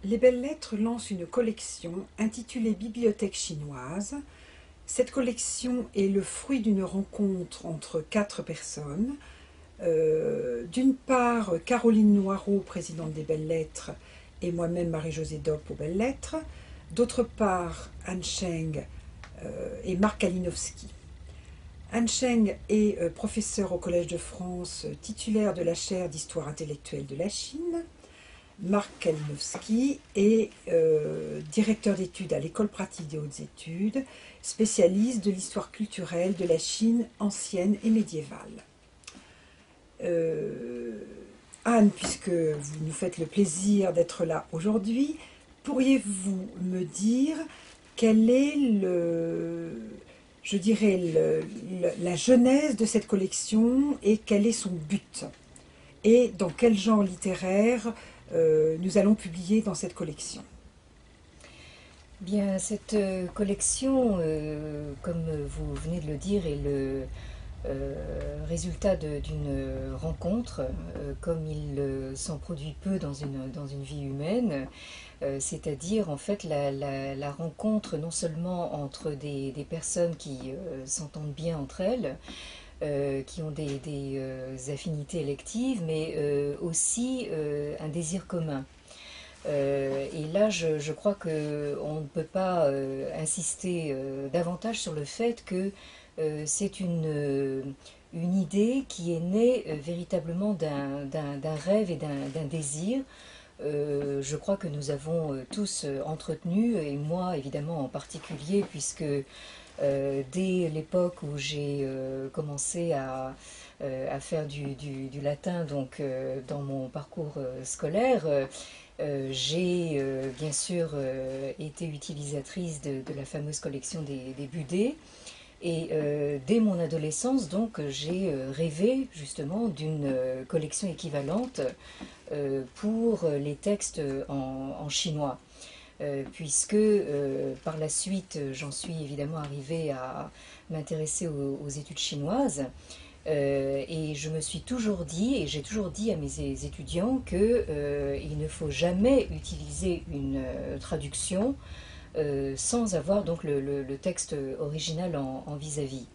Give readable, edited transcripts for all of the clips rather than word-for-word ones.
Les Belles Lettres lancent une collection intitulée Bibliothèque chinoise. Cette collection est le fruit d'une rencontre entre 4 personnes. D'une part, Caroline Noireau, présidente des Belles Lettres, et moi-même Marie-Josée Dopp aux Belles Lettres. D'autre part, Anne Cheng et Marc Kalinowski. Anne Cheng est professeure au Collège de France, titulaire de la chaire d'histoire intellectuelle de la Chine. Marc Kalinowski est directeur d'études à l'École pratique des hautes études, spécialiste de l'histoire culturelle de la Chine ancienne et médiévale. Anne, puisque vous nous faites le plaisir d'être là aujourd'hui, pourriez-vous me dire quel est la genèse de cette collection et quel est son but? Et dans quel genre littéraire nous allons publier dans cette collection? Bien, cette collection, comme vous venez de le dire, est le résultat d'une rencontre, comme il s'en produit peu dans une vie humaine, c'est-à-dire en fait la rencontre non seulement entre des personnes qui s'entendent bien entre elles, qui ont des affinités électives, mais aussi un désir commun. Et là, je crois qu'on ne peut pas insister davantage sur le fait que c'est une idée qui est née véritablement d'un rêve et d'un désir. Je crois que nous avons tous entretenu, et moi évidemment en particulier, puisque dès l'époque où j'ai commencé à faire du latin donc, dans mon parcours scolaire, j'ai bien sûr été utilisatrice de la fameuse collection des Budets. Et dès mon adolescence, donc, j'ai rêvé justement d'une collection équivalente pour les textes en chinois. Puisque par la suite, j'en suis évidemment arrivée à m'intéresser aux études chinoises. Et je me suis toujours dit, et j'ai toujours dit à mes étudiants, qu'il ne faut jamais utiliser une traduction sans avoir donc le texte original en vis-à-vis.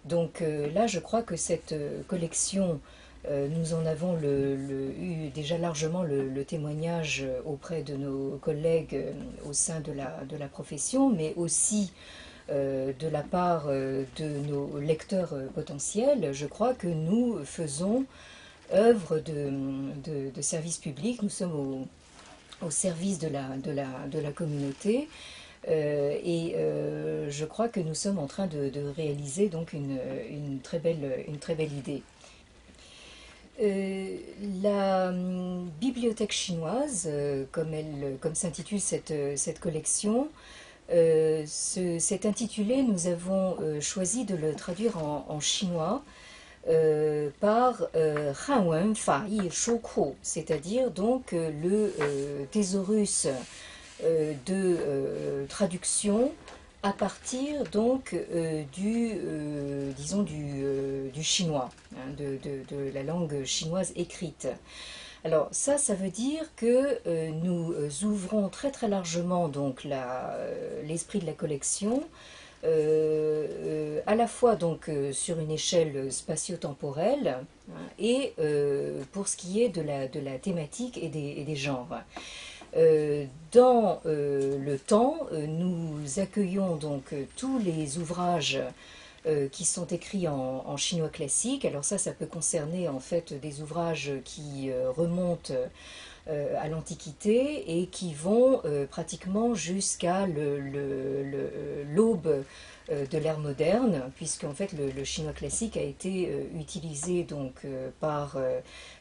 Donc là, je crois que cette collection, nous en avons eu déjà largement le témoignage auprès de nos collègues au sein de la profession, mais aussi de la part de nos lecteurs potentiels. Je crois que nous faisons œuvre de service public, nous sommes au service de la communauté. Et je crois que nous sommes en train de réaliser donc une très belle idée. La bibliothèque chinoise, comme s'intitule cette collection, cet intitulé, nous avons choisi de le traduire en chinois par Hanwen Fa Yi Shu Ku, c'est-à-dire donc le thésaurus de traduction à partir donc disons du chinois, hein, de la langue chinoise écrite. Alors ça veut dire que nous ouvrons très très largement donc l'esprit de la collection, à la fois donc sur une échelle spatio-temporelle, hein, et pour ce qui est de la thématique et des genres. Dans le temps, nous accueillons donc tous les ouvrages qui sont écrits en chinois classique. Alors ça peut concerner en fait des ouvrages qui remontent à l'Antiquité et qui vont pratiquement jusqu'à l'aube de l'ère moderne, puisque en fait le chinois classique a été utilisé donc par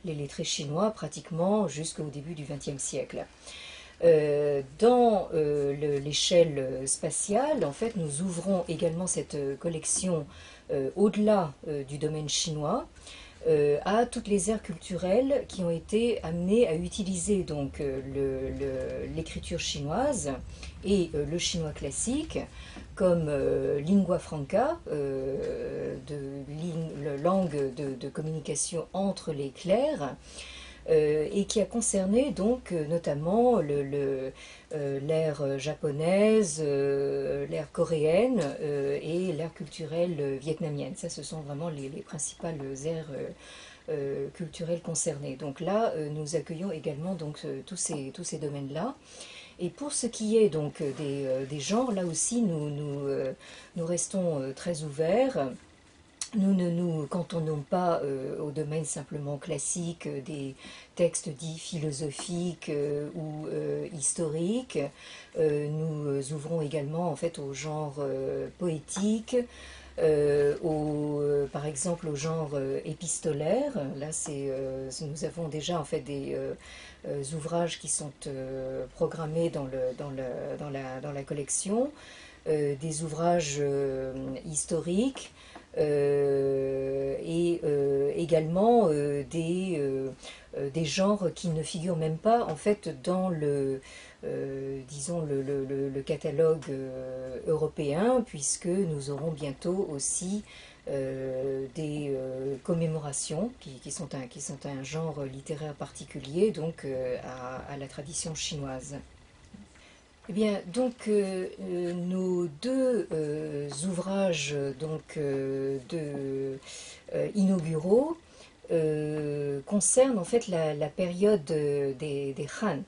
les lettrés chinois pratiquement jusqu'au début du XXe siècle. Dans l'échelle spatiale, en fait, nous ouvrons également cette collection au-delà du domaine chinois à toutes les aires culturelles qui ont été amenées à utiliser donc l'écriture chinoise et le chinois classique comme lingua franca, langue de communication entre les clercs, et qui a concerné donc notamment l'ère japonaise, l'ère coréenne et l'ère culturelle vietnamienne. Ça, ce sont vraiment les principales aires culturelles concernées. Donc là, nous accueillons également donc, tous ces domaines-là. Et pour ce qui est donc des genres, là aussi, nous restons très ouverts. Nous ne nous cantonnons pas au domaine simplement classique des textes dits philosophiques ou historiques. Nous ouvrons également en fait au genre poétique, par exemple au genre épistolaire. Là, nous avons déjà en fait des ouvrages qui sont programmés dans la collection, des ouvrages historiques. Et également des genres qui ne figurent même pas en fait dans disons le catalogue européen, puisque nous aurons bientôt aussi des commémorations qui sont un genre littéraire particulier donc à la tradition chinoise. Eh bien, donc, nos deux ouvrages donc, inauguraux concernent en fait la période des Han.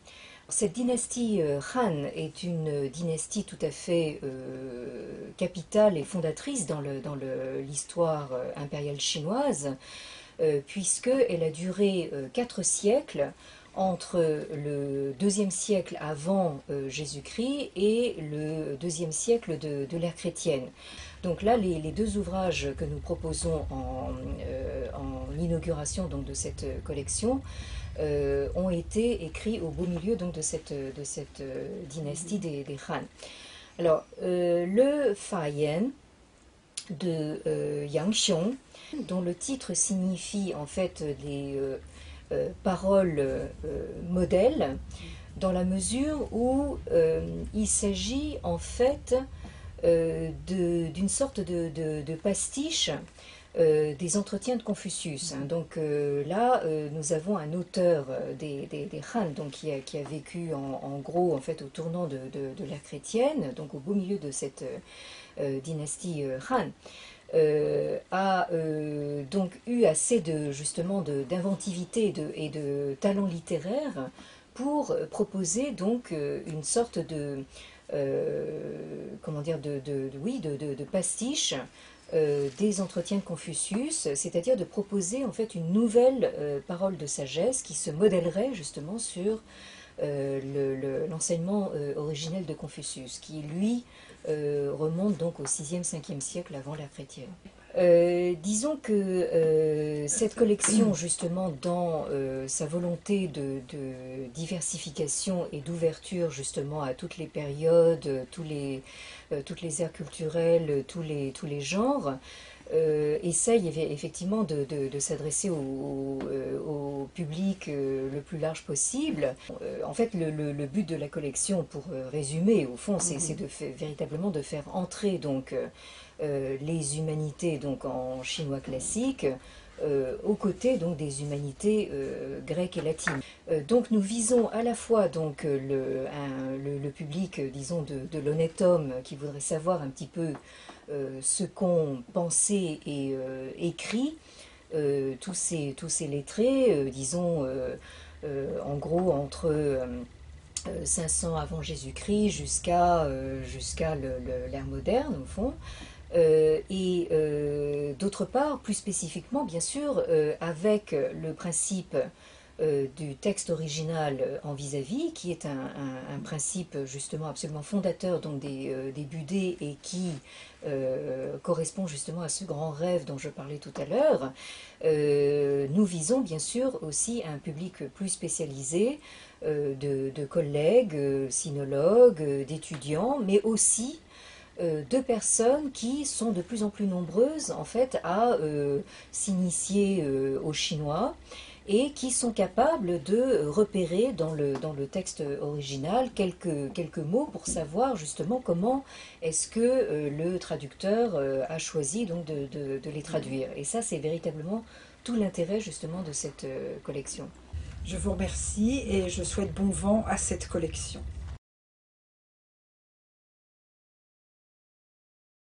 Cette dynastie Han est une dynastie tout à fait capitale et fondatrice dans l'histoire impériale chinoise, puisqu'elle a duré 4 siècles entre le deuxième siècle avant Jésus-Christ et le deuxième siècle de l'ère chrétienne. Donc là, les deux ouvrages que nous proposons en inauguration donc, de cette collection ont été écrits au beau milieu donc, de cette dynastie des Han. Alors, le Fayen de Yang Xiong, dont le titre signifie en fait les paroles modèles, dans la mesure où il s'agit en fait d'une sorte de pastiche des entretiens de Confucius. Donc là, nous avons un auteur des Han donc, qui a vécu en gros en fait, au tournant de l'ère chrétienne, donc au beau milieu de cette dynastie Han. A donc eu assez d'inventivité et de talent littéraire pour proposer donc une sorte de pastiche des entretiens de Confucius, c'est-à-dire de proposer en fait une nouvelle parole de sagesse qui se modèlerait justement sur l'enseignement originel de Confucius, qui lui remonte donc au 6e, 5e siècle avant l'ère chrétienne. Disons que cette collection, justement, dans sa volonté de diversification et d'ouverture, justement, à toutes les périodes, toutes les aires culturelles, tous les genres, essaye effectivement de s'adresser au public le plus large possible. En fait, le but de la collection, pour résumer, au fond, c'est véritablement de faire entrer donc les humanités donc en chinois classique aux côtés donc des humanités grecques et latines. Donc nous visons à la fois donc le public, disons de l'honnête homme qui voudrait savoir un petit peu ce qu'ont pensé et écrit tous ces lettrés, disons en gros entre 500 avant Jésus-Christ jusqu'à l'ère moderne au fond. Et d'autre part, plus spécifiquement, bien sûr, avec le principe du texte original en vis-à-vis, qui est un principe justement absolument fondateur donc des Budés et qui correspond justement à ce grand rêve dont je parlais tout à l'heure. Nous visons bien sûr aussi un public plus spécialisé de collègues, sinologues, d'étudiants, mais aussi de personnes qui sont de plus en plus nombreuses en fait à s'initier au chinois et qui sont capables de repérer dans le texte original quelques mots pour savoir justement comment est-ce que le traducteur a choisi donc de les traduire. Et ça, c'est véritablement tout l'intérêt justement de cette collection. Je vous remercie et je souhaite bon vent à cette collection.